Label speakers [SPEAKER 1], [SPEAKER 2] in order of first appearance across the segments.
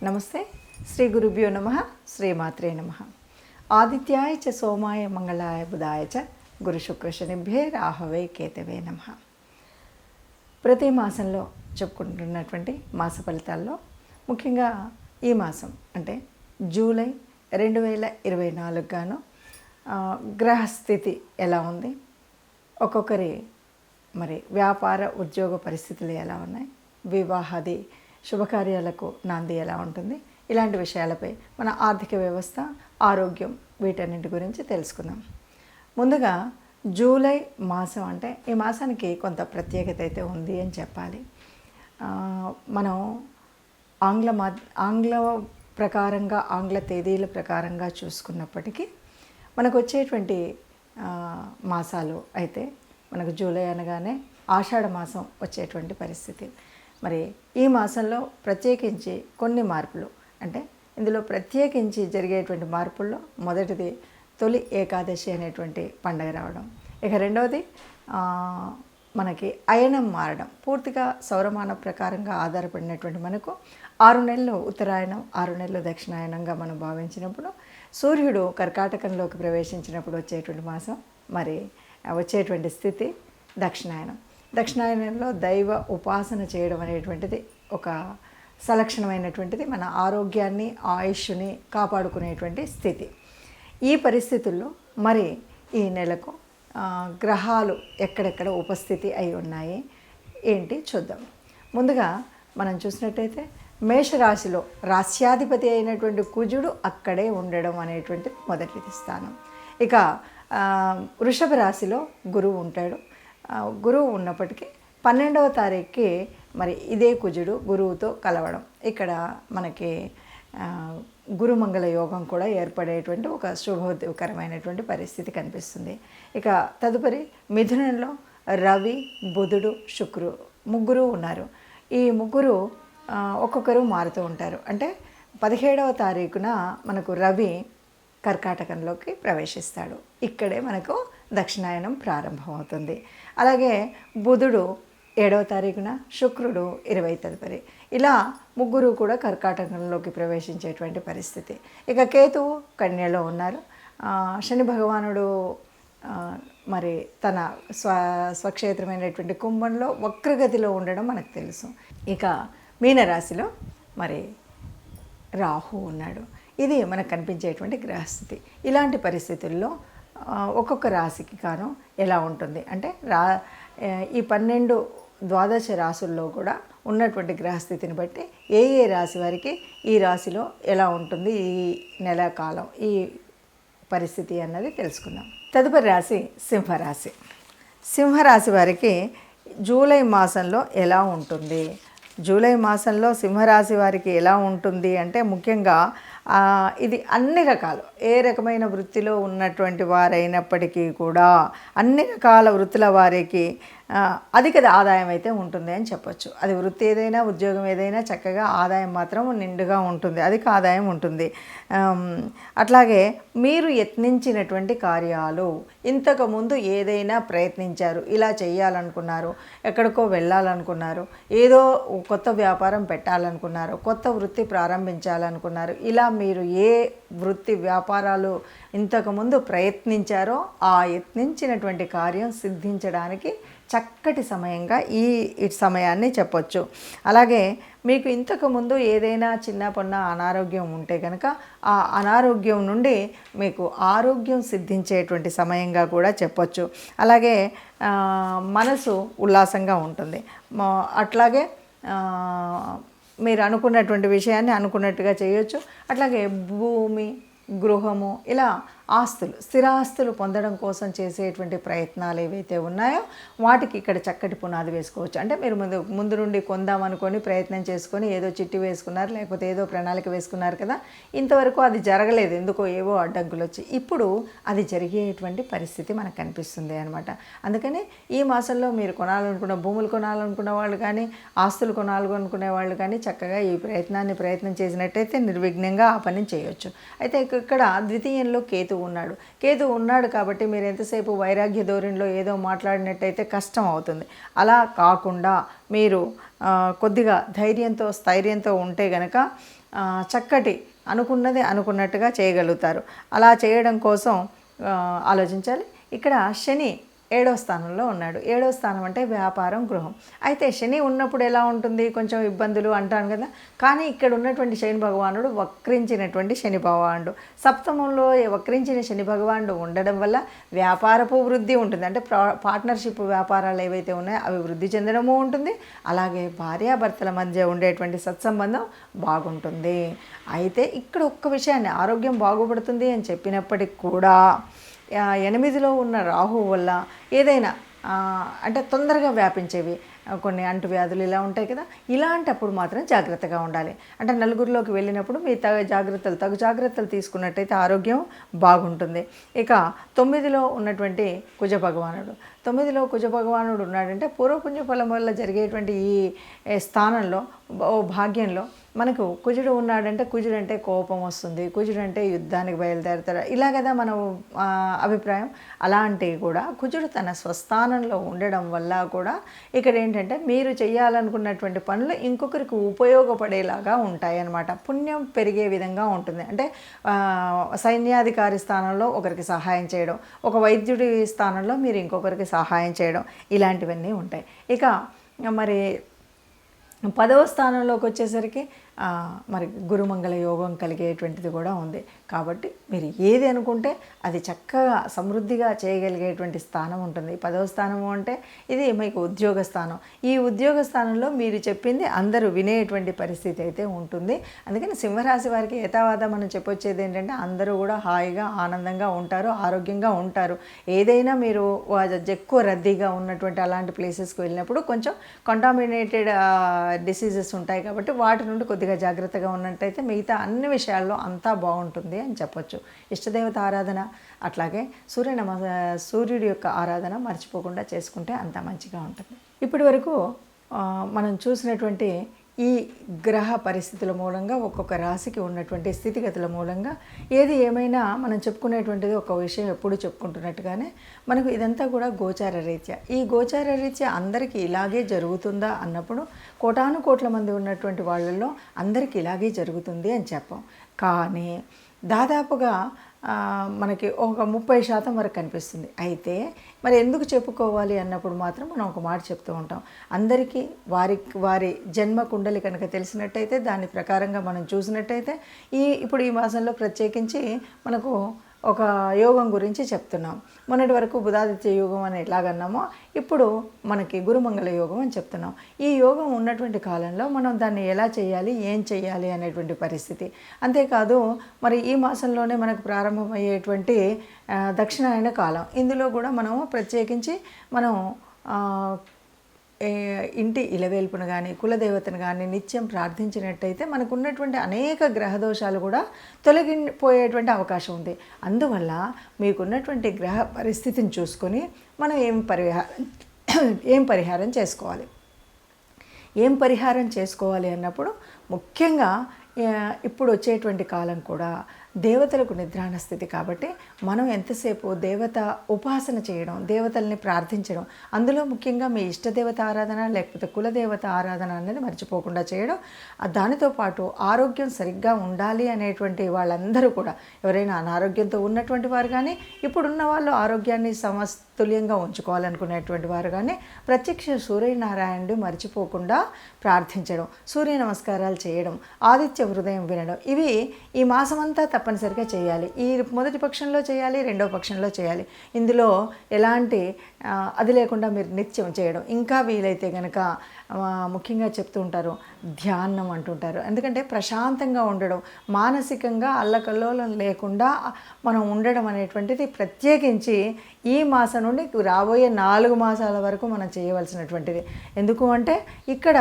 [SPEAKER 1] నమస్తే. శ్రీ గురుభ్యో నమః. శ్రీమాత్రే నమః. ఆదిత్యాయ చ సోమాయ మంగళాయ బుధాయ చ గురు శుక్ర శనిభ్యే రాహవే కేతవే నమః. ప్రతి మాసంలో చెప్పుకుంటున్నటువంటి మాస ఫలితాల్లో ముఖ్యంగా ఈ మాసం అంటే జూలై 2024 గాను గ్రహస్థితి ఎలా ఉంది, ఒక్కొక్కరి మరి వ్యాపార ఉద్యోగ పరిస్థితులు ఎలా ఉన్నాయి, వివాహాది శుభకార్యాలకు నాంది ఎలా ఉంటుంది, ఇలాంటి విషయాలపై మన ఆర్థిక వ్యవస్థ, ఆరోగ్యం వీటన్నిటి గురించి తెలుసుకుందాం. ముందుగా జూలై మాసం అంటే ఈ మాసానికి కొంత ప్రత్యేకత అయితే ఉంది అని చెప్పాలి. మనం ఆంగ్ల ప్రకారంగా ఆంగ్ల తేదీల ప్రకారంగా చూసుకున్నప్పటికీ మనకు వచ్చేటువంటి మాసాలు అయితే మనకు జూలై అనగానే ఆషాఢ మాసం వచ్చేటువంటి పరిస్థితి. మరి ఈ మాసంలో ప్రత్యేకించి కొన్ని మార్పులు, అంటే ఇందులో ప్రత్యేకించి జరిగేటువంటి మార్పుల్లో మొదటిది తొలి ఏకాదశి అనేటువంటి పండగ రావడం. ఇక రెండవది మనకి అయనం మారడం. పూర్తిగా సౌరమాన ప్రకారంగా ఆధారపడినటువంటి మనకు 6 నెలలు ఉత్తరాయణం, 6 నెలలు దక్షిణాయనంగా మనం భావించినప్పుడు సూర్యుడు కర్కాటకంలోకి ప్రవేశించినప్పుడు వచ్చేటువంటి మాసం, మరి వచ్చేటువంటి స్థితి దక్షిణాయనం. దక్షిణాయనంలో దైవ ఉపాసన చేయడం అనేటువంటిది ఒక సలక్షణమైనటువంటిది, మన ఆరోగ్యాన్ని ఆయుష్ని కాపాడుకునేటువంటి స్థితి. ఈ పరిస్థితుల్లో మరి ఈ నెలకు గ్రహాలు ఎక్కడెక్కడ ఉపస్థితి అయి ఉన్నాయి ఏంటి చూద్దాం. ముందుగా మనం చూసినట్టయితే మేషరాశిలో రాశ్యాధిపతి అయినటువంటి కుజుడు అక్కడే ఉండడం అనేటువంటిది మొదటి స్థానం. ఇక వృషభ రాశిలో గురువు ఉంటాడు. గురువు ఉన్నప్పటికీ 12వ తారీఖుకి మరి ఇదే కుజుడు గురువుతో కలవడం, ఇక్కడ మనకి గురుమంగళ యోగం కూడా ఏర్పడేటువంటి ఒక శుభకరమైనటువంటి పరిస్థితి కనిపిస్తుంది. ఇక తదుపరి మిథునంలో రవి, బుధుడు, శుక్రుడు ముగ్గురు ఉన్నారు. ఈ ముగ్గురు ఒక్కొక్కరు మారుతూ ఉంటారు. అంటే 17వ తారీఖున మనకు రవి కర్కాటకంలోకి ప్రవేశిస్తాడు. ఇక్కడే మనకు దక్షిణాయనం ప్రారంభమవుతుంది. అలాగే బుధుడు 7వ తారీఖున, శుక్రుడు 20 తదుపరి, ఇలా ముగ్గురు కూడా కర్కాటకంలోకి ప్రవేశించేటువంటి పరిస్థితి. ఇక కేతువు కన్యలో ఉన్నారు. శని భగవానుడు మరి తన స్వక్షేత్రమైనటువంటి కుంభంలో వక్రగతిలో ఉండడం మనకు తెలుసు. ఇక మీనరాశిలో మరి రాహు ఉన్నాడు. ఇది మనకు కనిపించేటువంటి గ్రహస్థితి. ఇలాంటి పరిస్థితుల్లో ఒక్కొక్క రాశికి కాను ఎలా ఉంటుంది అంటే ఈ 12 ద్వాదశ రాశుల్లో కూడా ఉన్నటువంటి గ్రహస్థితిని బట్టి ఏ రాశి వారికి ఈ రాశిలో ఎలా ఉంటుంది, ఈ నెల కాలం ఈ పరిస్థితి అన్నది తెలుసుకుందాం. తదుపరి రాశి సింహరాశి. సింహరాశి వారికి జూలై మాసంలో ఎలా ఉంటుంది? జూలై మాసంలో సింహరాశి వారికి ఎలా ఉంటుంది అంటే ముఖ్యంగా ఇది అన్ని రకాలు, ఏ రకమైన వృత్తిలో ఉన్నటువంటి వారైనప్పటికీ కూడా అన్ని రకాల వృత్తుల వారికి అధిక ఆదాయం అయితే ఉంటుంది అని చెప్పొచ్చు. అది వృత్తి ఏదైనా ఉద్యోగం ఏదైనా చక్కగా ఆదాయం మాత్రం నిండుగా ఉంటుంది, అధిక ఆదాయం ఉంటుంది. అట్లాగే మీరు యత్నించినటువంటి కార్యాలు, ఇంతకుముందు ఏదైనా ప్రయత్నించారు, ఇలా చేయాలనుకున్నారు, ఎక్కడికో వెళ్ళాలనుకున్నారు, ఏదో కొత్త వ్యాపారం పెట్టాలనుకున్నారు, కొత్త వృత్తి ప్రారంభించాలనుకున్నారు, ఇలా మీరు ఏ వృత్తి వ్యాపారాలు ఇంతకుముందు ప్రయత్నించారో ఆ యత్నించినటువంటి కార్యం సిద్ధించడానికి చక్కటి సమయంగా ఈ సమయాన్ని చెప్పొచ్చు. అలాగే మీకు ఇంతకుముందు ఏదైనా చిన్న పొన్న అనారోగ్యం ఉంటే కనుక ఆ అనారోగ్యం నుండి మీకు ఆరోగ్యం సిద్ధించేటువంటి సమయంగా కూడా చెప్పొచ్చు. అలాగే మనసు ఉల్లాసంగా ఉంటుంది. అట్లాగే మీరు అనుకున్నటువంటి విషయాన్ని అనుకున్నట్టుగా చేయొచ్చు. అట్లాగే భూమి, గృహము, ఇలా ఆస్తులు, స్థిరాస్తులు పొందడం కోసం చేసేటువంటి ప్రయత్నాలు ఏవైతే ఉన్నాయో వాటికి ఇక్కడ చక్కటి పునాది వేసుకోవచ్చు. అంటే మీరు ముందు నుండి కొందామనుకొని ప్రయత్నం చేసుకొని ఏదో చిట్టి వేసుకున్నారు, లేకపోతే ఏదో ప్రణాళిక వేసుకున్నారు కదా, ఇంతవరకు అది జరగలేదు, ఎందుకో ఏవో అడ్డంకులు వచ్చి, ఇప్పుడు అది జరిగేటువంటి పరిస్థితి మనకు కనిపిస్తుంది అనమాట. అందుకని ఈ మాసంలో మీరు కొనాలనుకున్న భూములు కొనాలనుకున్న వాళ్ళు కానీ, ఆస్తులు కొనాలనుకునే వాళ్ళు కానీ చక్కగా ఈ ప్రయత్నం చేసినట్టయితే నిర్విఘ్నంగా ఆ పని చేయొచ్చు. అయితే ఇక్కడ ద్వితీయంలో కేతు ఉన్నాడు కాబట్టి మీరు ఎంతసేపు వైరాగ్య ధోరణిలో ఏదో మాట్లాడినట్టయితే కష్టం అవుతుంది. అలా కాకుండా మీరు కొద్దిగా ధైర్యంతో స్థైర్యంతో ఉంటే గనక చక్కటి అనుకున్నది అనుకున్నట్టుగా చేయగలుగుతారు. అలా చేయడం కోసం ఆలోచించాలి. ఇక్కడ శని 7వ స్థానంలో ఉన్నాడు. 7వ స్థానం అంటే వ్యాపారం, గృహం. అయితే శని ఉన్నప్పుడు ఎలా ఉంటుంది, కొంచెం ఇబ్బందులు అంటాను కదా. కానీ ఇక్కడ ఉన్నటువంటి శని భగవానుడు వక్రించినటువంటి శని భగవానుడు, సప్తమంలో వక్రించిన శని భగవానుడు ఉండడం వల్ల వ్యాపారపు వృద్ధి ఉంటుంది. అంటే పార్ట్నర్షిప్ వ్యాపారాలు ఏవైతే ఉన్నాయో అవి వృద్ధి చెందడము ఉంటుంది. అలాగే భార్యాభర్తల మధ్య ఉండేటువంటి సత్సంబంధం బాగుంటుంది. అయితే ఇక్కడ ఒక్క విషయాన్ని, ఆరోగ్యం బాగుపడుతుంది అని చెప్పినప్పటికి కూడా 8లో ఉన్న రాహువు వల్ల ఏదైనా అంటే తొందరగా వ్యాపించేవి కొన్ని అంటువ్యాధులు ఇలా ఉంటాయి కదా, ఇలాంటప్పుడు మాత్రం జాగ్రత్తగా ఉండాలి. అంటే నలుగురిలోకి వెళ్ళినప్పుడు మీ తగు జాగ్రత్తలు తీసుకున్నట్టయితే ఆరోగ్యం బాగుంటుంది. ఇక 9లో ఉన్నటువంటి కుజ భగవానుడు, 9లో కుజ భగవానుడు ఉన్నాడంటే పూర్వపుణ్య ఫలం వల్ల జరిగేటువంటి ఈ స్థానంలో భాగ్యంలో మనకు కుజుడు ఉన్నాడంటే, కుజుడు అంటే కోపం వస్తుంది, కుజుడు అంటే యుద్ధానికి బయలుదేరుతాడు, ఇలా కదా మన అభిప్రాయం. అలాంటివి కూడా కుజుడు తన స్వస్థానంలో ఉండడం వల్ల కూడా ఇక్కడ ఏంటంటే మీరు చేయాలనుకున్నటువంటి పనులు ఇంకొకరికి ఉపయోగపడేలాగా ఉంటాయి అన్నమాట. పుణ్యం పెరిగే విధంగా ఉంటుంది. అంటే సైన్యాధికారి స్థానంలో ఒకరికి సహాయం చేయడం, ఒక వైద్యుడి స్థానంలో మీరు ఇంకొకరికి సహాయం చేయడం, ఇలాంటివన్నీ ఉంటాయి. ఇక మరి 10వ స్థానంలోకి వచ్చేసరికి మరి గురుమంగళ యోగం కలిగేటువంటిది కూడా ఉంది. కాబట్టి మీరు ఏది అనుకుంటే అది చక్కగా సమృద్ధిగా చేయగలిగేటువంటి స్థానం ఉంటుంది. 10వ స్థానము అంటే ఇది మీకు ఉద్యోగ స్థానం. ఈ ఉద్యోగ స్థానంలో మీరు చెప్పింది అందరూ వినేటువంటి పరిస్థితి అయితే ఉంటుంది. అందుకని సింహరాశి వారికి ఏతావాదా మనం చెప్పొచ్చేది ఏంటంటే అందరూ కూడా హాయిగా ఆనందంగా ఉంటారు, ఆరోగ్యంగా ఉంటారు. ఏదైనా మీరు ఎక్కువ రద్దీగా ఉన్నటువంటి అలాంటి ప్లేసెస్కి వెళ్ళినప్పుడు కొంచెం కంటామినేటెడ్ డిసీజెస్ ఉంటాయి కాబట్టి వాటి నుండి కొద్దిగా జాగ్రత్తగా ఉన్నట్టయితే మిగతా అన్ని విషయాల్లో అంతా బాగుంటుంది అని చెప్పొచ్చు. ఇష్టదేవత ఆరాధన, అట్లాగే సూర్యుడి యొక్క ఆరాధన మర్చిపోకుండా చేసుకుంటే అంతా మంచిగా ఉంటుంది. ఇప్పటి వరకు మనం చూసినటువంటి ఈ గ్రహ పరిస్థితుల మూలంగా ఒక్కొక్క రాశికి ఉన్నటువంటి స్థితిగతుల మూలంగా ఏది ఏమైనా మనం చెప్పుకునేటువంటిది ఒక విషయం ఎప్పుడు చెప్పుకుంటున్నట్టుగానే మనకు ఇదంతా కూడా గోచార రీత్యా. ఈ గోచార రీత్యా అందరికీ ఇలాగే జరుగుతుందా అన్నప్పుడు కోటాను కోట్ల మంది ఉన్నటువంటి వాళ్ళల్లో అందరికీ ఇలాగే జరుగుతుంది అని చెప్పాం. కానీ దాదాపుగా మనకి ఒక 30% వరకు కనిపిస్తుంది. అయితే మరి ఎందుకు చెప్పుకోవాలి అన్నప్పుడు మాత్రం మనం ఒక మాట చెప్తూ ఉంటాం. అందరికీ వారి జన్మ కుండలి కనుక తెలిసినట్టయితే దాని ప్రకారంగా మనం చూసినట్టయితే ఇప్పుడు ఈ మాసంలో ప్రత్యేకించి మనకు ఒక యోగం గురించి చెప్తున్నాం. మొన్నటి వరకు బుధాదిత్య యోగం అని ఎలాగన్నామో ఇప్పుడు మనకి గురుమంగళ యోగం అని చెప్తున్నాం. ఈ యోగం ఉన్నటువంటి కాలంలో మనం దాన్ని ఎలా చేయాలి, ఏం చేయాలి అనేటువంటి పరిస్థితి. అంతేకాదు మరి ఈ మాసంలోనే మనకు ప్రారంభమయ్యేటువంటి దక్షిణాయన కాలం, ఇందులో కూడా మనం ప్రత్యేకించి మనం ఇంటి ఇలవేల్పును కానీ కులదేవతను కానీ నిత్యం ప్రార్థించినట్టయితే మనకు ఉన్నటువంటి అనేక గ్రహదోషాలు కూడా తొలగిపోయేటువంటి అవకాశం ఉంది. అందువల్ల మీకున్నటువంటి గ్రహ పరిస్థితిని చూసుకొని మనం ఏం పరిహారం చేసుకోవాలి. ఏం పరిహారం చేసుకోవాలి అన్నప్పుడు ముఖ్యంగా ఇప్పుడు వచ్చేటువంటి కాలం కూడా దేవతలకు నిద్రాణ స్థితి కాబట్టి మనం ఎంతసేపు దేవత ఉపాసన చేయడం, దేవతల్ని ప్రార్థించడం, అందులో ముఖ్యంగా మీ ఇష్టదేవత ఆరాధన లేకపోతే కులదేవత ఆరాధన అనేది మర్చిపోకుండా చేయడం. దానితో పాటు ఆరోగ్యం సరిగ్గా ఉండాలి అనేటువంటి వాళ్ళందరూ కూడా, ఎవరైనా అనారోగ్యంతో ఉన్నటువంటి వారు కానీ ఇప్పుడున్న వాళ్ళు ఆరోగ్యాన్ని సమతుల్యంగా ఉంచుకోవాలనుకునేటువంటి వారు కానీ ప్రత్యక్ష సూర్యనారాయణుడు మర్చిపోకుండా ప్రార్థించడం, సూర్య నమస్కారాలు చేయడం, ఆదిత్య హృదయం వినడం, ఇవి ఈ మాసమంతా తప్పనిసరిగా చేయాలి. ఈ మొదటి పక్షంలో చేయాలి, రెండవ పక్షంలో చేయాలి. ఇందులో ఎలాంటి అది లేకుండా మీరు నిత్యం చేయడం. ఇంకా వీలైతే కనుక ముఖ్యంగా చెప్తూ ఉంటారు ధ్యానం అంటుంటారు. ఎందుకంటే ప్రశాంతంగా ఉండడం, మానసికంగా అల్లకల్లోలం లేకుండా మనం ఉండడం అనేటువంటిది ప్రత్యేకించి ఈ మాసం నుండి రాబోయే 4 మాసాల వరకు మనం చేయవలసినటువంటిది. ఎందుకు అంటే ఇక్కడ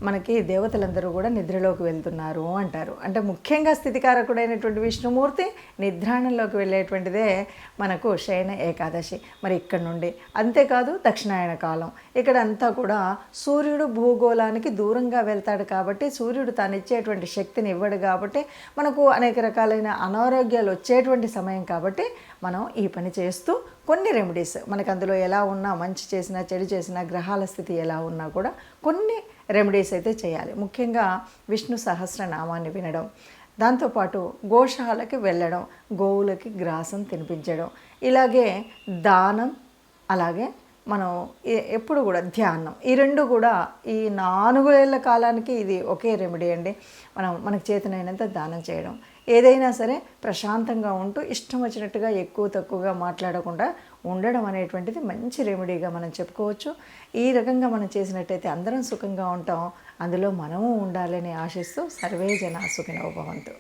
[SPEAKER 1] మనకి దేవతలందరూ కూడా నిద్రలోకి వెళ్తున్నారు అంటారు. అంటే ముఖ్యంగా స్థితికారకుడైనటువంటి విష్ణుమూర్తి నిద్రాణంలోకి వెళ్ళేటువంటిదే మనకు శయన ఏకాదశి. మరి ఇక్కడ నుండి అంతేకాదు దక్షిణాయన కాలం, ఇక్కడ అంతా కూడా సూర్యుడు భూగోళానికి దూరంగా వెళ్తాడు కాబట్టి సూర్యుడు తాను ఇచ్చేటువంటి శక్తిని ఇవ్వడు కాబట్టి మనకు అనేక రకాలైన అనారోగ్యాలు వచ్చేటువంటి సమయం కాబట్టి మనం ఈ పని చేస్తూ కొన్ని రెమెడీస్ మనకు అందులో ఎలా ఉన్నా, మంచి చేసినా చెడు చేసినా, గ్రహాల స్థితి ఎలా ఉన్నా కూడా కొన్ని రెమెడీస్ అయితే చేయాలి. ముఖ్యంగా విష్ణు సహస్రనామాన్ని వినడం, దాంతోపాటు గోశాలకి వెళ్ళడం, గోవులకి గ్రాసం తినిపించడం, ఇలాగే దానం, అలాగే మనం ఎప్పుడు కూడా ధ్యానం, ఈ రెండు కూడా ఈ 4 ఏళ్ల కాలానికి ఇది ఒకే రెమెడీ అండి. మనకు చేతనైనంత దానం చేయడం, ఏదైనా సరే ప్రశాంతంగా ఉంటూ ఇష్టం వచ్చినట్టుగా ఎక్కువ తక్కువగా మాట్లాడకుండా ఉండడం అనేటువంటిది మంచి రెమెడీగా మనం చెప్పుకోవచ్చు. ఈ రకంగా మనం చేసినట్టయితే అందరం సుఖంగా ఉంటాం, అందులో మనము ఉండాలని ఆశిస్తూ సర్వే జనా సుఖినో భవంతు.